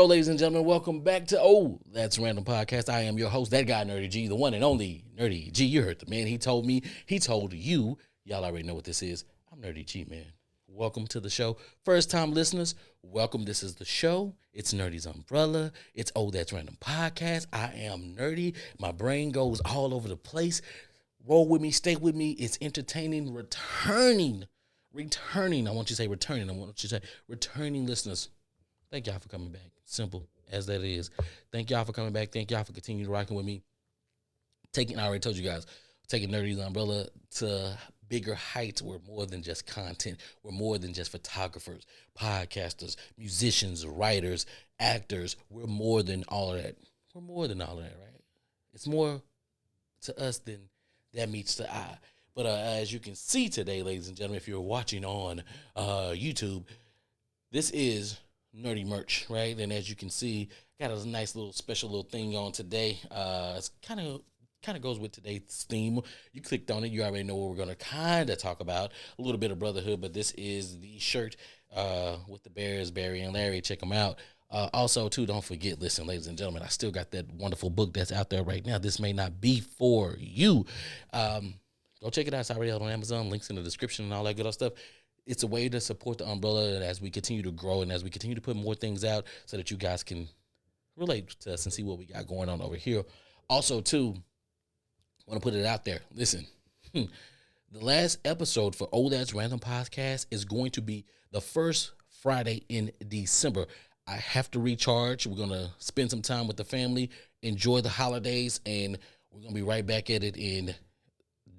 So, ladies and gentlemen, welcome back to That's Random Podcast. I am your host, that guy, Nerdy G, the one and only Nerdy G. You heard the man. He told me, he told you. Y'all already know what this is. I'm Nerdy G, man. Welcome to the show. First time listeners, welcome. This is the show. It's Nerdy's Umbrella. It's That's Random Podcast. I am Nerdy. My brain goes all over the place. Roll with me, stay with me. It's entertaining, returning. I want you to say returning. I want you to say returning listeners. Thank y'all for coming back. Simple as that is. Thank y'all for coming back. Thank y'all for continuing rocking with me. I already told you guys, taking Nerdy's Umbrella to bigger heights. We're more than just content. We're more than just photographers, podcasters, musicians, writers, actors. We're more than all of that. We're more than all of that, right? It's more to us than that meets the eye. But as you can see today, ladies and gentlemen, if you're watching on YouTube, this is Nerdy merch, right? And as you can see, got a nice little special little thing on today. It's kind of goes with today's theme. You clicked on it, you already know what we're gonna kind of talk about. A little bit of Brotherhood, but this is the shirt with the Bears, Barry and Larry. Check them out. Also, too, don't forget, listen, ladies and gentlemen, I still got that wonderful book that's out there right now. This may not be for you. Go check it out. It's already out on Amazon. Links in the description and all that good old stuff. It's a way to support the umbrella as we continue to grow and as we continue to put more things out so that you guys can relate to us and see what we got going on over here. Also, too, I want to put it out there. Listen, the last episode for That's Random Podcast is going to be the first Friday in December. I have to recharge. We're going to spend some time with the family, enjoy the holidays, and we're going to be right back at it in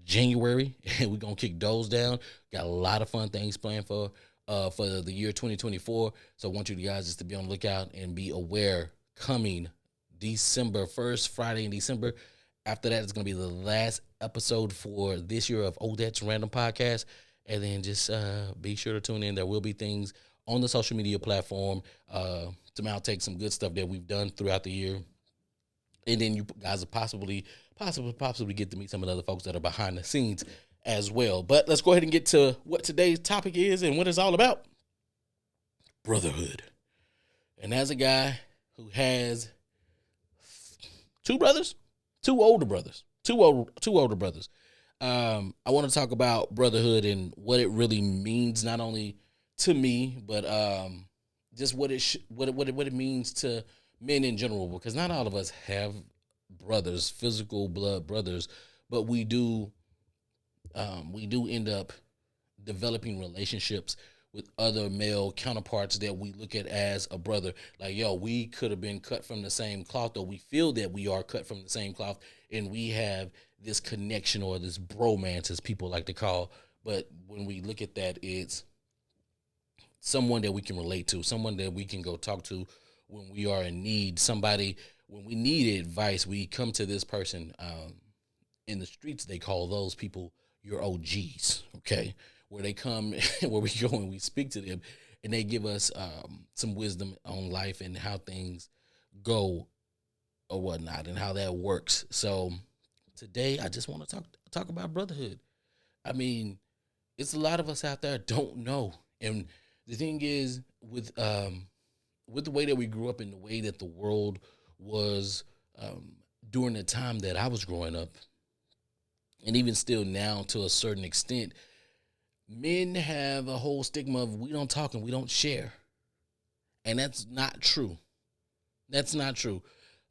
January, and we're gonna kick those down. Got a lot of fun things planned for the year 2024. So I want you guys just to be on the lookout and be aware. Coming December 1st, Friday in December. After that, it's gonna be the last episode for this year of That's Random Podcast. And then just be sure to tune in. There will be things on the social media platform to outtake some good stuff that we've done throughout the year. And then you guys will possibly get to meet some of the other folks that are behind the scenes as well. But let's go ahead and get to what today's topic is and what it's all about. Brotherhood. And as a guy who has two older brothers, I want to talk about brotherhood and what it really means, not only to me, but just what it means to men in general, because not all of us have brothers, physical blood brothers, but we do end up developing relationships with other male counterparts that we look at as a brother. Like, we could have been cut from the same cloth, or we feel that we are cut from the same cloth, and we have this connection or this bromance, as people like to call. But when we look at that, it's someone that we can relate to, someone that we can go talk to when we are in need. Somebody, when we need advice, we come to this person. In the streets, they call those people your OGs, okay? Where they come, where we go and we speak to them, and they give us some wisdom on life and how things go or whatnot and how that works. So today, I just want to talk about brotherhood. I mean, it's a lot of us out there don't know. And the thing is, with the way that we grew up and the way that the world was during the time that I was growing up, and even still now to a certain extent, men have a whole stigma of we don't talk and we don't share. And that's not true. That's not true.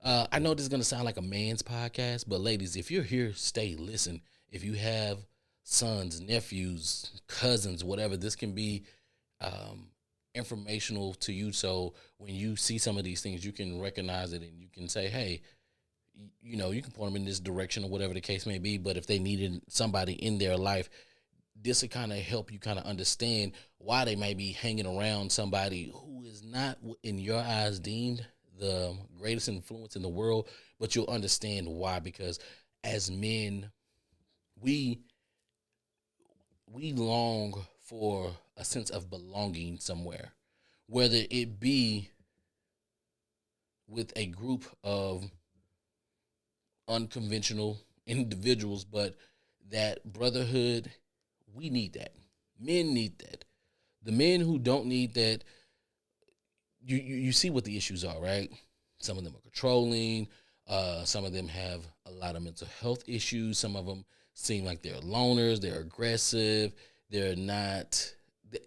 I know this is going to sound like a man's podcast, but ladies, if you're here, stay, listen. If you have sons, nephews, cousins, whatever, this can be informational to you. So when you see some of these things, you can recognize it and you can say, hey, you can point them in this direction or whatever the case may be. But if they needed somebody in their life, this will kind of help you kind of understand why they may be hanging around somebody who is not, in your eyes, deemed the greatest influence in the world. But you'll understand why, because as men, we long for a sense of belonging somewhere, whether it be with a group of unconventional individuals, but that brotherhood, we need that. Men need that. The men who don't need that, you see what the issues are, right? Some of them are controlling. Some of them have a lot of mental health issues. Some of them seem like they're loners. They're aggressive. They're not.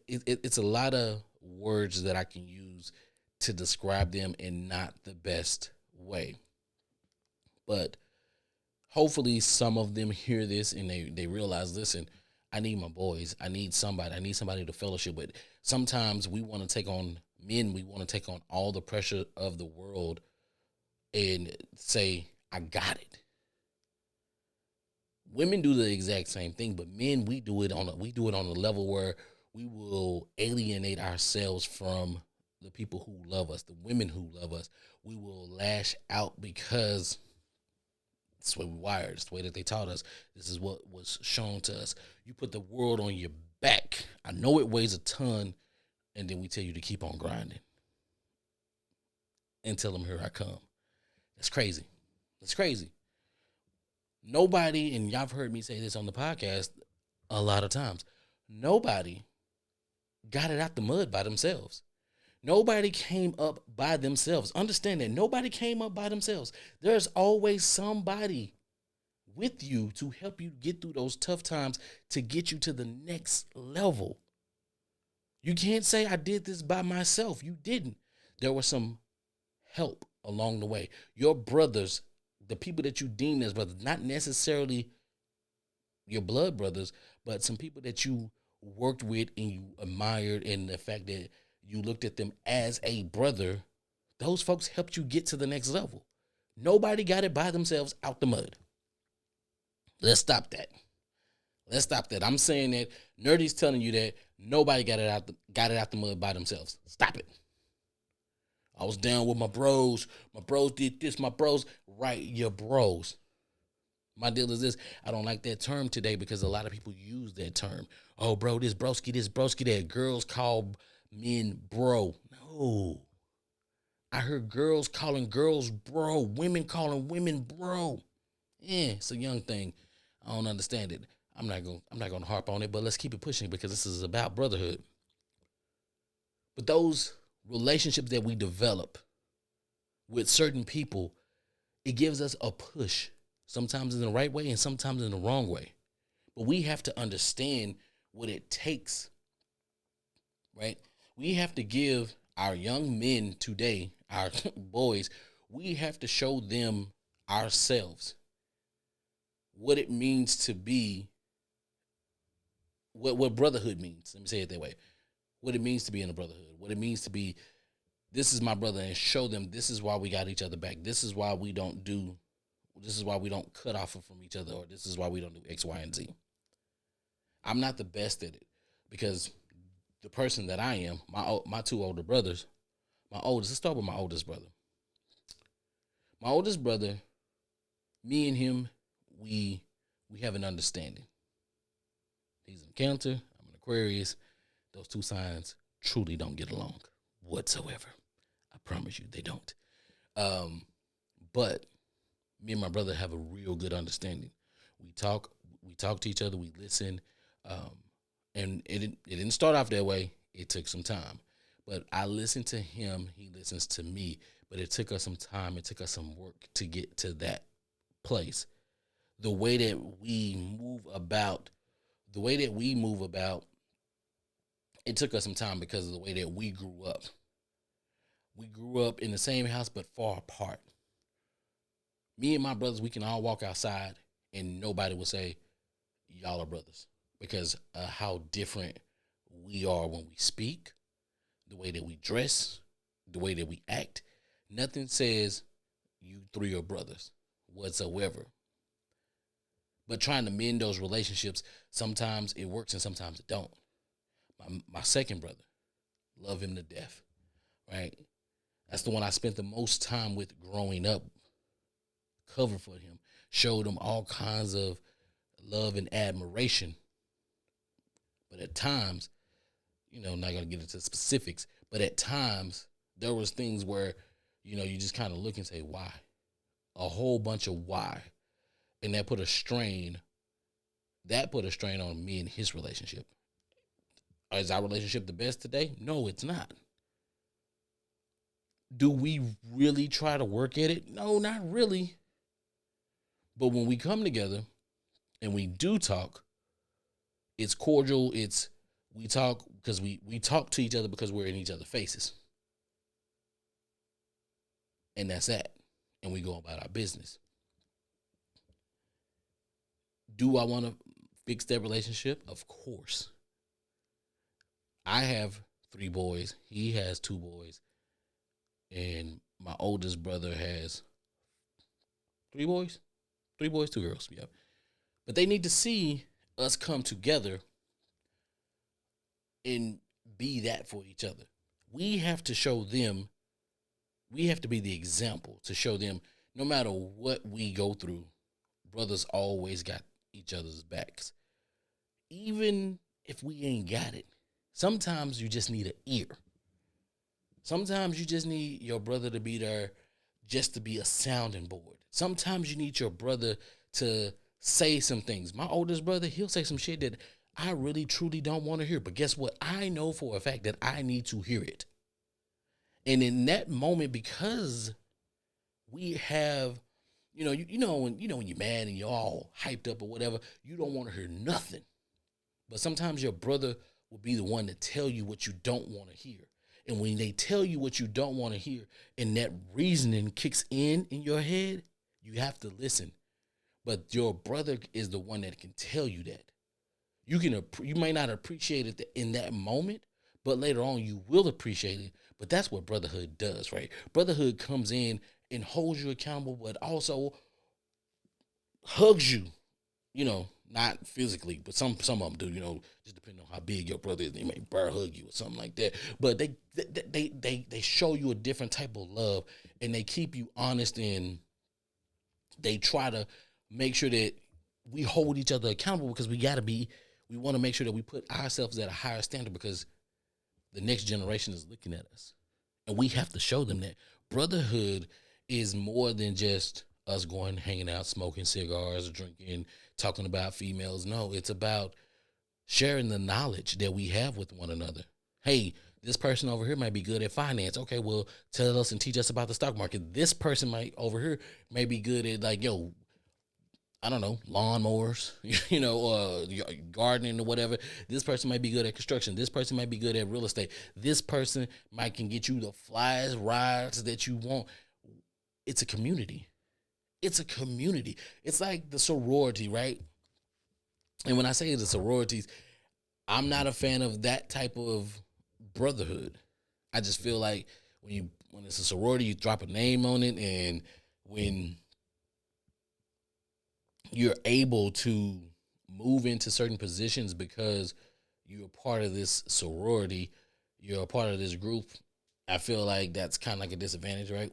It's a lot of words that I can use to describe them in not the best way. But hopefully some of them hear this and they realize, listen, I need my boys. I need somebody. I need somebody to fellowship with. Sometimes we want to take on men. We want to take on all the pressure of the world and say, I got it. Women do the exact same thing, but men, we do it on a level where we will alienate ourselves from the people who love us, the women who love us. We will lash out because it's the way we wired. It's the way that they taught us. This is what was shown to us. You put the world on your back. I know it weighs a ton, and then we tell you to keep on grinding and tell them, here I come. That's crazy. That's crazy. Nobody, and y'all have heard me say this on the podcast a lot of times, nobody got it out the mud by themselves. Nobody came up by themselves. Understand that nobody came up by themselves. There's always somebody with you to help you get through those tough times to get you to the next level. You can't say I did this by myself. You didn't. There was some help along the way. Your brothers, the people that you deem as brothers, not necessarily your blood brothers, but some people that you worked with and you admired, and the fact that you looked at them as a brother, those folks helped you get to the next level. Nobody got it by themselves out the mud. Let's stop that. Let's stop that. I'm saying that Nerdy's telling you that nobody got it out the mud by themselves. Stop it. I was down with my bros. My bros did this. My bros, right? Your bros. My deal is this. I don't like that term today because a lot of people use that term. Oh, bro, this broski that. Girls call men bro. No. I heard girls calling girls bro. Women calling women bro. Yeah, it's a young thing. I don't understand it. I'm not gonna harp on it, but let's keep it pushing because this is about brotherhood. But those relationships that we develop with certain people, it gives us a push. Sometimes in the right way and sometimes in the wrong way. But we have to understand what it takes, right? We have to give our young men today, our boys, we have to show them ourselves, what it means to be, what brotherhood means. Let me say it that way. What it means to be in a brotherhood, what it means to be, this is my brother, and show them this is why we got each other back. This is why we don't cut off from each other, or this is why we don't do X, Y, and Z. I'm not the best at it because the person that I am, my two older brothers, let's start with my oldest brother. My oldest brother, me and him, we have an understanding. He's a Cancer, I'm an Aquarius. Those two signs truly don't get along whatsoever. I promise you, they don't. But me and my brother have a real good understanding. We talk to each other, we listen, and it didn't start off that way. It took some time, but I listen to him, he listens to me, but it took us some time, it took us some work to get to that place. The way that we move about, it took us some time because of the way that we grew up. We grew up in the same house, but far apart. Me and my brothers, we can all walk outside and nobody will say, y'all are brothers, because how different we are when we speak, the way that we dress, the way that we act. Nothing says you three are brothers whatsoever. But trying to mend those relationships, sometimes it works and sometimes it don't. My second brother, love him to death, right? That's the one I spent the most time with growing up. Covered for him, showed him all kinds of love and admiration. But at times, not going to get into specifics, but at times there was things where, you just kind of look and say, why? A whole bunch of why. And that put a strain on me and his relationship. Is our relationship the best today? No, it's not. Do we really try to work at it? No, not really. But when we come together and we do talk, it's cordial. It's we talk because we talk to each other because we're in each other's faces. And that's that. And we go about our business. Do I want to fix that relationship? Of course. I have 3 boys. He has 2 boys. And my oldest brother has 3 boys. 3 boys, 2 girls. Yeah. But they need to see us come together and be that for each other. We have to show them, we have to be the example to show them no matter what we go through, brothers always got each other's backs. Even if we ain't got it, sometimes you just need an ear. Sometimes you just need your brother to be there just to be a sounding board. Sometimes you need your brother to say some things. My oldest brother, he'll say some shit that I really truly don't want to hear. But guess what? I know for a fact that I need to hear it. And in that moment, because we have, when you're mad and you're all hyped up or whatever, you don't want to hear nothing. But sometimes your brother will be the one to tell you what you don't want to hear. And when they tell you what you don't want to hear and that reasoning kicks in your head, you have to listen. But your brother is the one that can tell you that. You may not appreciate it in that moment, but later on you will appreciate it. But that's what brotherhood does, right? Brotherhood comes in and holds you accountable, but also hugs you, not physically, but some of them do, just depending on how big your brother is, they may bear hug you or something like that. But they show you a different type of love, and they keep you honest, and they try to make sure that we hold each other accountable because we want to make sure that we put ourselves at a higher standard because the next generation is looking at us. And we have to show them that brotherhood is more than just us going, hanging out, smoking cigars, drinking, talking about females. No, it's about sharing the knowledge that we have with one another. Hey, this person over here might be good at finance. Okay, well, tell us and teach us about the stock market. This person over here may be good at I don't know, lawnmowers, gardening or whatever. This person might be good at construction. This person might be good at real estate. This person can get you the flyest rides that you want. It's a community. It's a community. It's like the sorority, right? And when I say the sororities, I'm not a fan of that type of brotherhood. I just feel like when it's a sorority, you drop a name on it, and when you're able to move into certain positions because you're a part of this sorority, you're a part of this group, I feel like that's kind of like a disadvantage, right?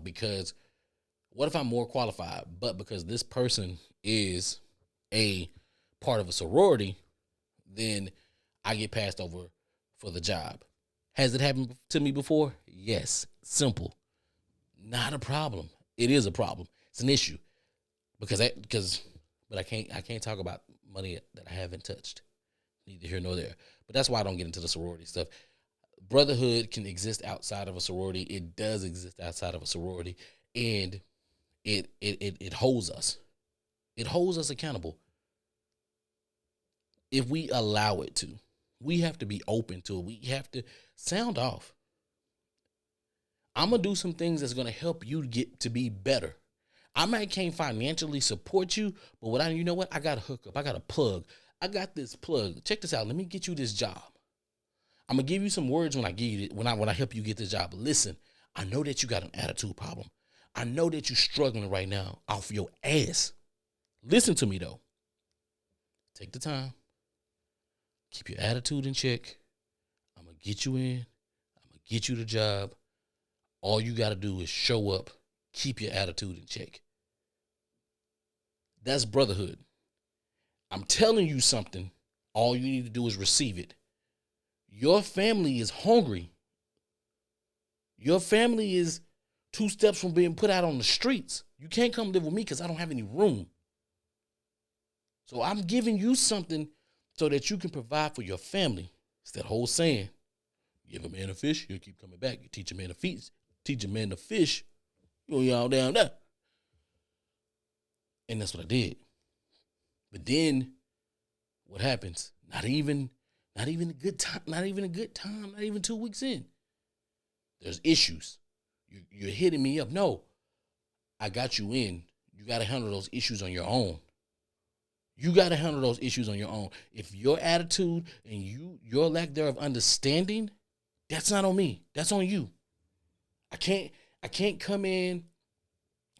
Because what if I'm more qualified, but because this person is a part of a sorority, then I get passed over for the job. Has it happened to me before? Yes. Simple. Not a problem. It is a problem. It's an issue. But I can't talk about money that I haven't touched. Neither here nor there. But that's why I don't get into the sorority stuff. Brotherhood can exist outside of a sorority. It does exist outside of a sorority, and it holds us. It holds us accountable if we allow it to. We have to be open to it. We have to sound off. I'm gonna do some things that's gonna help you get to be better. I might can't financially support you, but I got a hookup. I got a plug. I got this plug. Check this out. Let me get you this job. I'm gonna give you some words when I give you when I help you get this job. Listen, I know that you got an attitude problem. I know that you're struggling right now off your ass. Listen to me though. Take the time. Keep your attitude in check. I'm gonna get you in. I'm gonna get you the job. All you gotta do is show up. Keep your attitude in check. That's brotherhood. I'm telling you something. All you need to do is receive it. Your family is hungry. Your family is 2 steps from being put out on the streets. You can't come live with me because I don't have any room. So I'm giving you something so that you can provide for your family. It's that whole saying, give a man a fish, he'll keep coming back. You teach a man to feast, Teach a man to fish. Y'all down there. And that's what I did. But then what happens? Not even a good time, not even 2 weeks in. There's issues. You're hitting me up. No, I got you in. You got to handle those issues on your own. If your attitude and your lack thereof understanding, that's not on me. That's on you. I can't come in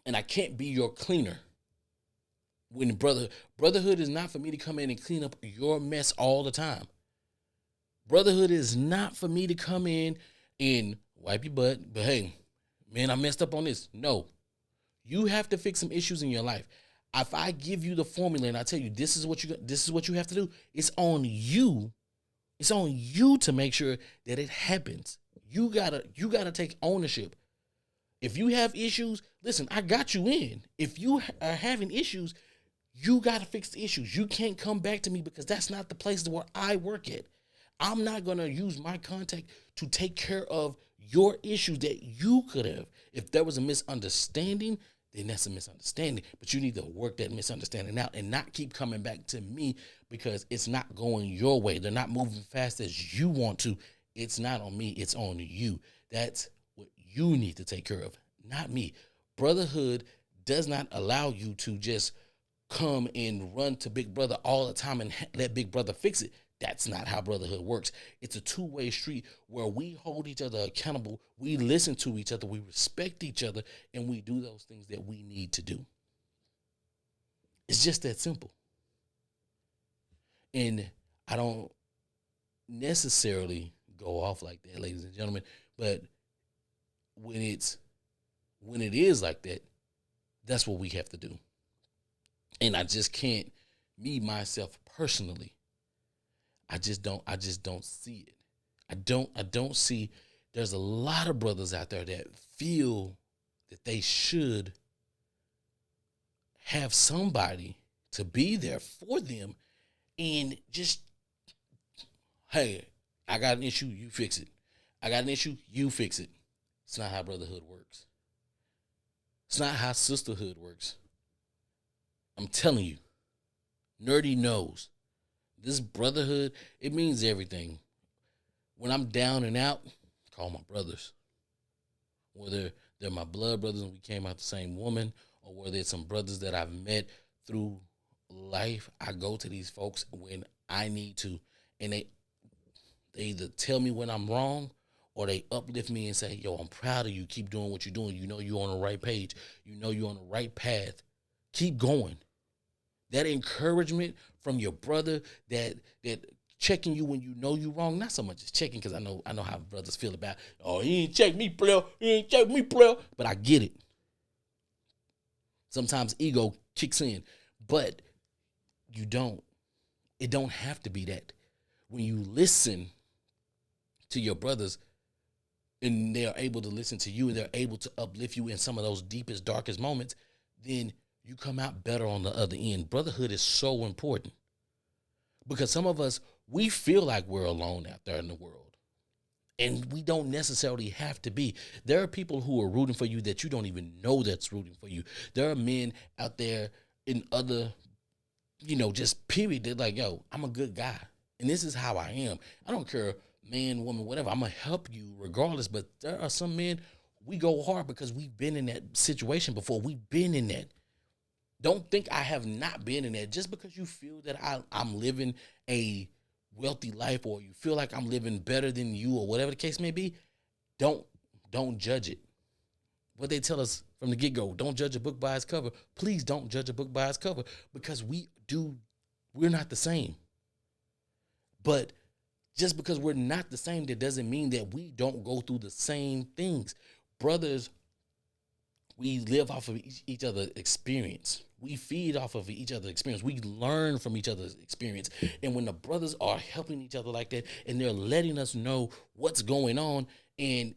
and I can't be your cleaner. When brotherhood is not for me to come in and clean up your mess all the time. Brotherhood is not for me to come in and wipe your butt, but hey, man, I messed up on this. No. You have to fix some issues in your life. If I give you the formula and I tell you this is what you have to do, it's on you. It's on you to make sure that it happens. You gotta take ownership. If you have issues, listen, I got you in. If you are having issues, you gotta fix the issues. You can't come back to me because that's not the place where I work at. I'm not gonna use my contact to take care of your issues that you could have. If there was a misunderstanding, then that's a misunderstanding. But you need to work that misunderstanding out and not keep coming back to me because it's not going your way. They're not moving fast as you want to. It's not on me. It's on you. That's what you need to take care of, not me. Brotherhood does not allow you to just come and run to Big Brother all the time and let Big Brother fix it. That's not how brotherhood works. It's a two-way street where we hold each other accountable, we listen to each other, we respect each other, and we do those things that we need to do. It's just that simple. And I don't necessarily go off like that, ladies and gentlemen, but when it is like that, that's what we have to do. And I just can't, me, myself, personally, I just don't see it. I don't see, there's a lot of brothers out there that feel that they should have somebody to be there for them and just, hey, I got an issue, you fix it. I got an issue, you fix it. It's not how brotherhood works. It's not how sisterhood works. I'm telling you, Nerdy knows. This brotherhood, it means everything. When I'm down and out, I call my brothers. Whether they're my blood brothers and we came out the same woman, or whether it's some brothers that I've met through life, I go to these folks when I need to. And they either tell me when I'm wrong or they uplift me and say, yo, I'm proud of you. Keep doing what you're doing. You know you're on the right page. You know you're on the right path. Keep going. That encouragement from your brother that checking you when you know you're wrong, not so much as checking, because I know how brothers feel about, oh, he ain't check me, player. He ain't check me, player. But I get it. Sometimes ego kicks in, but you don't. It don't have to be that. When you listen to your brothers and they're able to listen to you and they're able to uplift you in some of those deepest, darkest moments, then you come out better on the other end. Brotherhood is so important because some of us, we feel like we're alone out there in the world, and we don't necessarily have to be. There are people who are rooting for you that you don't even know that's rooting for you. There are men out there in other, just period. They're like, yo, I'm a good guy, and this is how I am. I don't care, man, woman, whatever. I'm going to help you regardless, but there are some men, we go hard because we've been in that situation before. We've been in that. Don't think I have not been in that. Just because you feel that I'm living a wealthy life or you feel like I'm living better than you or whatever the case may be, don't judge it. What they tell us from the get-go, don't judge a book by its cover. Please don't judge a book by its cover because we're not the same. But just because we're not the same, that doesn't mean that we don't go through the same things. Brothers, we live off of each other's experience. We feed off of each other's experience. We learn from each other's experience. And when the brothers are helping each other like that and they're letting us know what's going on and,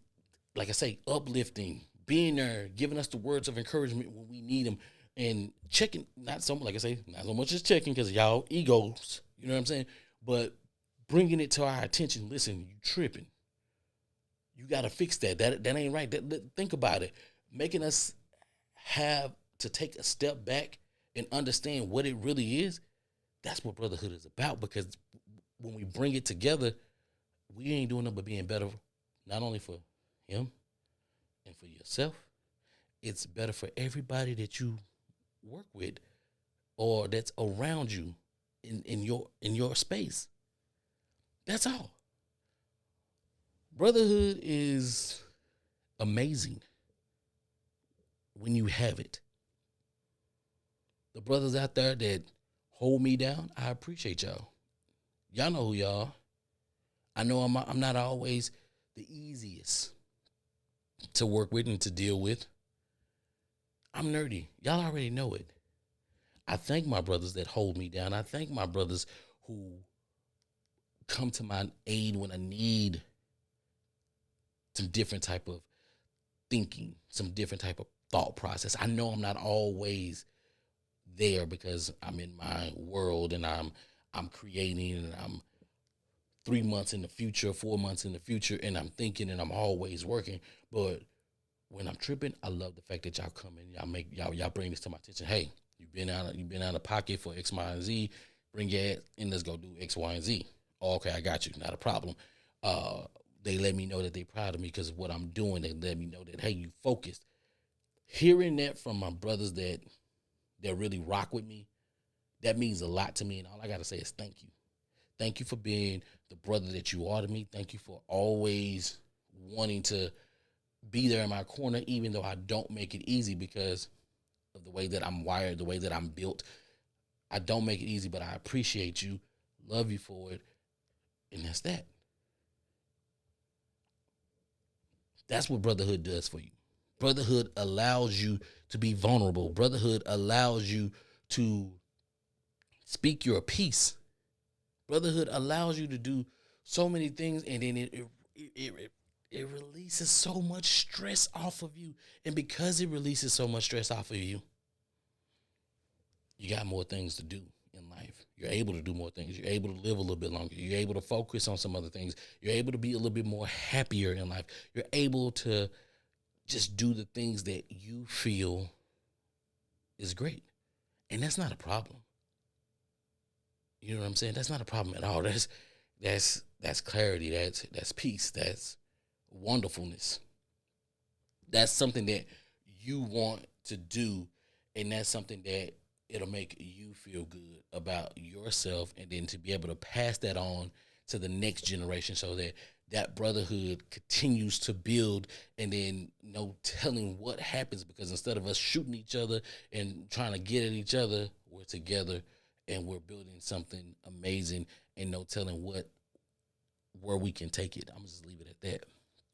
like I say, uplifting, being there, giving us the words of encouragement when we need them, and checking, not so much as checking because y'all egos, you know what I'm saying? But bringing it to our attention. Listen, you tripping. You got to fix that. That ain't right. Think about it. Making us have to take a step back and understand what it really is. That's what brotherhood is about. Because when we bring it together, we ain't doing nothing but being better, not only for him and for yourself. It's better for everybody that you work with or that's around you in your space. That's all. Brotherhood is amazing when you have it. The brothers out there that hold me down, I appreciate y'all. Y'all know who y'all are. I know I'm not always the easiest to work with and to deal with. I'm nerdy. Y'all already know it. I thank my brothers that hold me down. I thank my brothers who come to my aid when I need some different type of thinking, some different type of thought process. I know I'm not always there because I'm in my world and I'm creating and I'm 3 months in the future, 4 months in the future, and I'm thinking and I'm always working. But when I'm tripping, I love the fact that y'all come in, y'all bring this to my attention. Hey, you've been out of pocket for X, Y, and Z. Bring your ass and let's go do X, Y, and Z. Oh, okay, I got you. Not a problem. They let me know that they proud of me because of what I'm doing. They let me know that, hey, you focused. Hearing that from my brothers that really rock with me, that means a lot to me. And all I got to say is thank you. Thank you for being the brother that you are to me. Thank you for always wanting to be there in my corner, even though I don't make it easy because of the way that I'm wired, the way that I'm built. I don't make it easy, but I appreciate you, love you for it, and that's that. That's what brotherhood does for you. Brotherhood allows you to be vulnerable. Brotherhood allows you to speak your piece. Brotherhood allows you to do so many things, and then it releases so much stress off of you. And because it releases so much stress off of you, you got more things to do in life. You're able to do more things. You're able to live a little bit longer. You're able to focus on some other things. You're able to be a little bit more happier in life. You're able to just do the things that you feel is great. And that's not a problem. You know what I'm saying? That's not a problem at all. That's clarity. That's peace. That's wonderfulness. That's something that you want to do, and that's something that it'll make you feel good about yourself, and then to be able to pass that on to the next generation so that that brotherhood continues to build, and then no telling what happens, because instead of us shooting each other and trying to get at each other, we're together and we're building something amazing, and no telling where we can take it. I'm just leave it at that.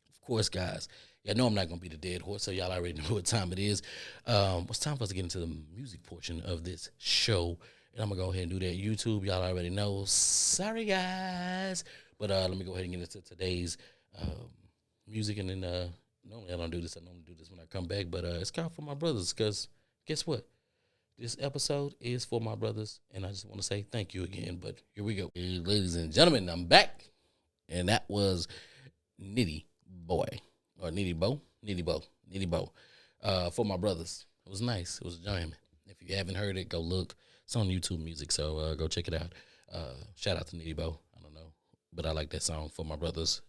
Of course, guys, y'all know I'm not gonna be the dead horse, so y'all already know what time it is. It's time for us to get into the music portion of this show, and I'm gonna go ahead and do that. YouTube, y'all already know. Sorry, guys, but let me go ahead and get into today's music, and then normally I don't do this. I normally do this when I come back, but it's kind of for my brothers, because guess what? This episode is for my brothers, and I just want to say thank you again. But here we go. Hey, ladies and gentlemen, I'm back, and that was Nitty Boy, or Nitty Bo, for my brothers. It was nice. It was jamming. If you haven't heard it, go look. It's on YouTube Music, so go check it out. Shout out to Nitty Bo. I don't know, but I like that song for my brothers.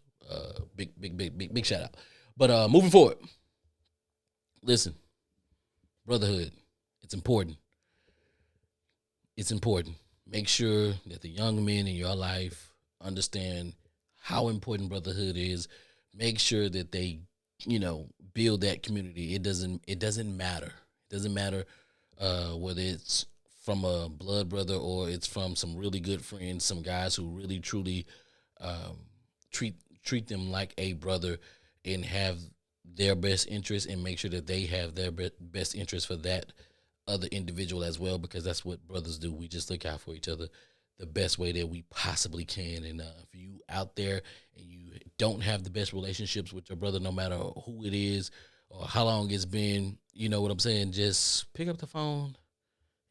Big shout out. But moving forward, listen, brotherhood. It's important. It's important. Make sure that the young men in your life understand how important brotherhood is. Make sure that they, build that community. It doesn't matter. It doesn't matter whether it's from a blood brother or it's from some really good friends, some guys who really truly treat them like a brother and have their best interest, and make sure that they have their best interest for that other individual as well, because that's what brothers do. We just look out for each other the best way that we possibly can. And if you out there and you don't have the best relationships with your brother, no matter who it is or how long it's been, you know what I'm saying, just pick up the phone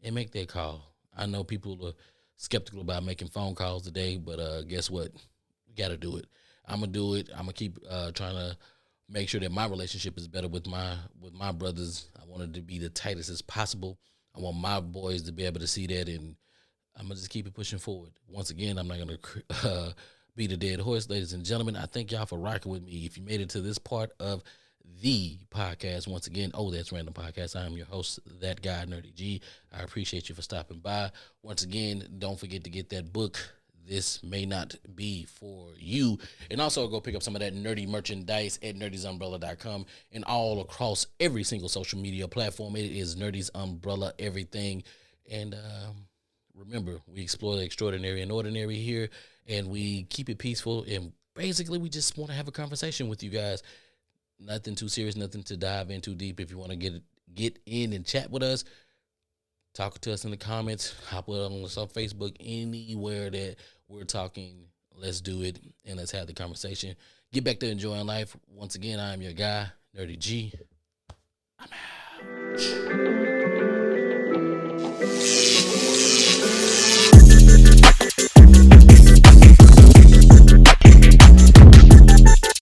and make that call. I know people are skeptical about making phone calls today, but guess what? We got to do it. I'm gonna do it. I'm gonna keep trying to make sure that my relationship is better with my brothers. I want it to be the tightest as possible. I want my boys to be able to see that, and I'm gonna just keep it pushing forward. Once again, I'm not gonna beat a dead horse, ladies and gentlemen. I thank y'all for rocking with me. If you made it to this part of the podcast, once again, that's Random Podcast. I am your host, that guy, Nerdy G. I appreciate you for stopping by. Once again, don't forget to get that book. This may not be for you. And also go pick up some of that nerdy merchandise at nerdysumbrella.com and all across every single social media platform. It is Nerdy's Umbrella everything. And remember, we explore the extraordinary and ordinary here, and we keep it peaceful. And basically, we just want to have a conversation with you guys. Nothing too serious, nothing to dive in too deep. If you want to get in and chat with us, talk to us in the comments, hop on us on Facebook, anywhere that we're talking. Let's do it, and let's have the conversation. Get back to enjoying life. Once again, I'm your guy, Nerdy G. I'm out.